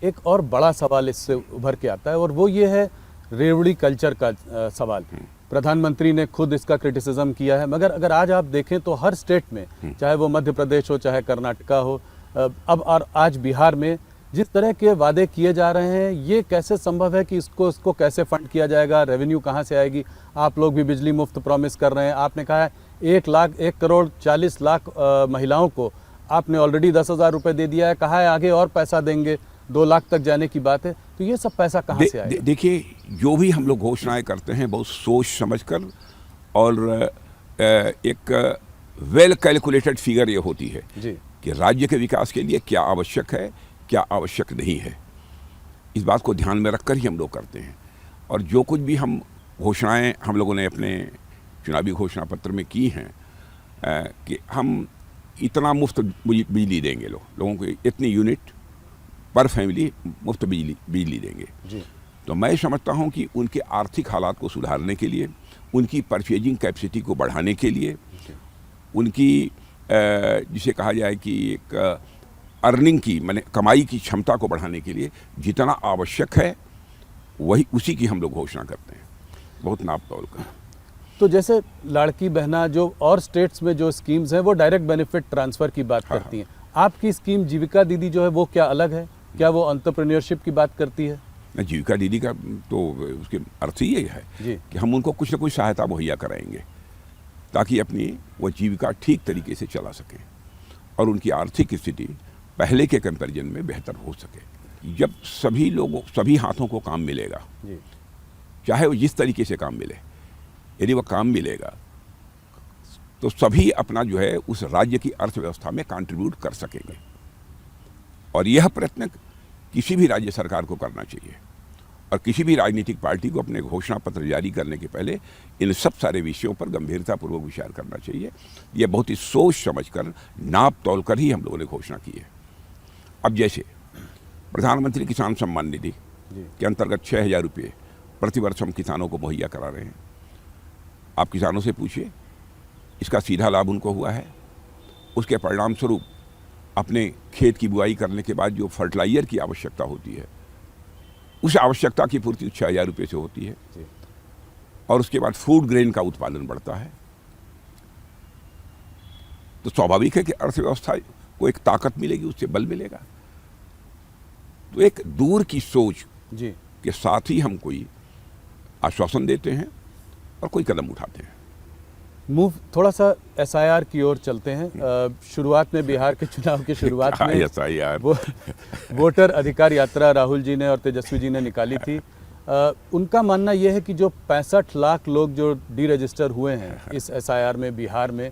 एक और बड़ा सवाल इससे उभर के आता है और वो ये है रेवड़ी कल्चर का सवाल। प्रधानमंत्री ने खुद इसका क्रिटिसिज्म किया है, मगर अगर आज आप देखें तो हर स्टेट में, चाहे वो मध्य प्रदेश हो चाहे कर्नाटका हो, अब और आज बिहार में जिस तरह के वादे किए जा रहे हैं, ये कैसे संभव है कि इसको कैसे फंड किया जाएगा, रेवेन्यू कहाँ से आएगी? आप लोग भी बिजली मुफ्त प्रॉमिस कर रहे हैं, आपने कहा है 1,40,00,000 महिलाओं को आपने ऑलरेडी 10,000 रुपये दे दिया है, कहा है आगे और पैसा देंगे, 2 लाख तक जाने की बात है। तो ये सब पैसा कहाँ से आएगा? देखिए, जो भी हम लोग घोषणाएं करते हैं बहुत सोच समझकर और एक वेल कैलकुलेटेड फिगर ये होती है जी कि राज्य के विकास के लिए क्या आवश्यक है, क्या आवश्यक नहीं है। इस बात को ध्यान में रखकर ही हम लोग करते हैं। और जो कुछ भी हम घोषणाएं हम लोगों ने अपने चुनावी घोषणा पत्र में की हैं कि हम इतना मुफ्त बिजली देंगे, लोगों को इतनी यूनिट पर फैमिली मुफ्त बिजली देंगे जी। तो मैं समझता हूं कि उनके आर्थिक हालात को सुधारने के लिए, उनकी परचेजिंग कैपेसिटी को बढ़ाने के लिए, उनकी जिसे कहा जाए कि एक अर्निंग की माने कमाई की क्षमता को बढ़ाने के लिए जितना आवश्यक है वही उसी की हम लोग घोषणा करते हैं, बहुत नाप तौल कर। तो जैसे लाड़की बहना जो और स्टेट्स में जो स्कीम्स हैं वो डायरेक्ट बेनिफिट ट्रांसफ़र की बात करती हैं, आपकी स्कीम जीविका दीदी जो है वो क्या अलग है? क्या वो एंटरप्रेन्योरशिप की बात करती है? जीविका दीदी का तो उसके अर्थ ही ये है कि हम उनको कुछ न कुछ सहायता मुहैया कराएंगे ताकि अपनी वो जीविका ठीक तरीके से चला सकें और उनकी आर्थिक स्थिति पहले के कंपैरिजन में बेहतर हो सके। जब सभी लोगों, सभी हाथों को काम मिलेगा, चाहे वो जिस तरीके से काम मिले, यदि वह काम मिलेगा तो सभी अपना जो है उस राज्य की अर्थव्यवस्था में कंट्रीब्यूट कर सकेंगे। और यह प्रयत्न किसी भी राज्य सरकार को करना चाहिए और किसी भी राजनीतिक पार्टी को अपने घोषणा पत्र जारी करने के पहले इन सब सारे विषयों पर गंभीरतापूर्वक विचार करना चाहिए। यह बहुत ही सोच समझकर, नाप तोल कर ही हम लोगों ने घोषणा की है। अब जैसे प्रधानमंत्री किसान सम्मान निधि के अंतर्गत 6,000 रुपये प्रतिवर्ष हम किसानों को मुहैया करा रहे हैं। आप किसानों से पूछिए, इसका सीधा लाभ उनको हुआ है। उसके परिणाम स्वरूप अपने खेत की बुआई करने के बाद जो फर्टिलाइजर की आवश्यकता होती है, उस आवश्यकता की पूर्ति 6,000 रुपये से होती है और उसके बाद फूड ग्रेन का उत्पादन बढ़ता है। तो स्वाभाविक है कि अर्थव्यवस्था को एक ताकत मिलेगी, उससे बल मिलेगा। तो एक दूर की सोच के साथ ही हम कोई आश्वासन देते हैं और कोई कदम उठाते हैं। थोड़ा सा SIR की ओर चलते हैं। शुरुआत में बिहार के चुनाव की शुरुआत में SIR वोटर अधिकार यात्रा राहुल जी ने और तेजस्वी जी ने निकाली थी। उनका मानना यह है कि जो 65 लाख लोग जो डीरजिस्टर हुए हैं इस SIR में बिहार में,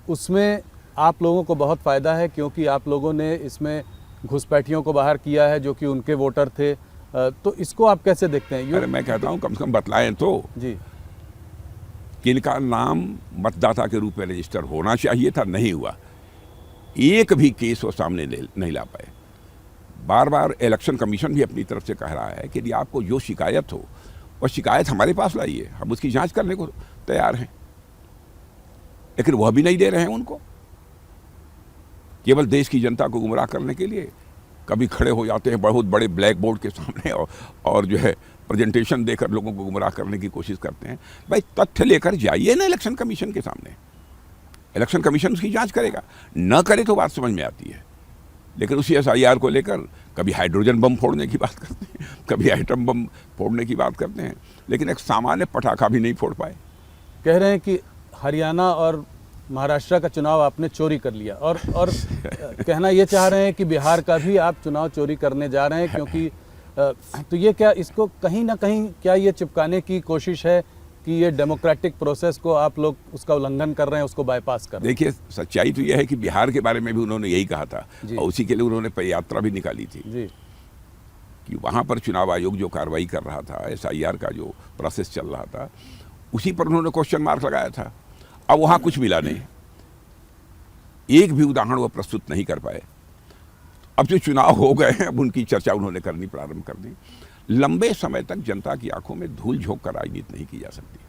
उसमें आप लोगों को बहुत फ़ायदा है क्योंकि आप लोगों ने इसमें घुसपैठियों को बाहर किया है जो कि उनके वोटर थे। तो इसको आप कैसे देखते हैं? अरे मैं कहता हूँ कम से कम बतलाएं तो जी, किनका नाम मतदाता के रूप में रजिस्टर होना चाहिए था, नहीं हुआ। एक भी केस वो सामने नहीं ला पाए। बार बार इलेक्शन कमीशन भी अपनी तरफ से कह रहा है कि यदि आपको जो शिकायत हो वो शिकायत हमारे पास लाइए, हम उसकी जांच करने को तैयार हैं। लेकिन वह भी नहीं दे रहे हैं उनको। केवल देश की जनता को गुमराह करने के लिए कभी खड़े हो जाते हैं बहुत बड़े ब्लैक बोर्ड के सामने और जो है प्रेजेंटेशन देकर लोगों को गुमराह करने की कोशिश करते हैं। भाई तथ्य लेकर जाइए ना इलेक्शन कमीशन के सामने, इलेक्शन कमीशन उसकी जांच करेगा। न करे तो बात समझ में आती है, लेकिन उसी SIR को लेकर कभी हाइड्रोजन बम फोड़ने की बात करते हैं, कभी आइटम बम फोड़ने की बात करते हैं, लेकिन एक सामान्य पटाखा भी नहीं फोड़ पाए। कह रहे हैं कि हरियाणा और महाराष्ट्र का चुनाव आपने चोरी कर लिया और कहना ये चाह रहे हैं कि बिहार का भी आप चुनाव चोरी करने जा रहे हैं, क्योंकि तो ये क्या, इसको कहीं ना कहीं क्या ये चिपकाने की कोशिश है कि ये डेमोक्रेटिक प्रोसेस को आप लोग उसका उल्लंघन कर रहे हैं, उसको बाईपास कर रहे हैं? देखिए, सच्चाई तो यह है कि बिहार के बारे में भी उन्होंने यही कहा था और उसी के लिए उन्होंने पदयात्रा भी निकाली थी जी, कि वहाँ पर चुनाव आयोग जो कार्रवाई कर रहा था, SIR का जो प्रोसेस चल रहा था, उसी पर उन्होंने क्वेश्चन मार्क लगाया था। अब वहाँ कुछ मिला नहीं, एक भी उदाहरण वो प्रस्तुत नहीं कर पाए। अब जो चुनाव हो गए हैं, अब उनकी चर्चा उन्होंने करनी प्रारंभ कर दी। लंबे समय तक जनता की आंखों में धूल झोंक कर राजनीति नहीं की जा सकती।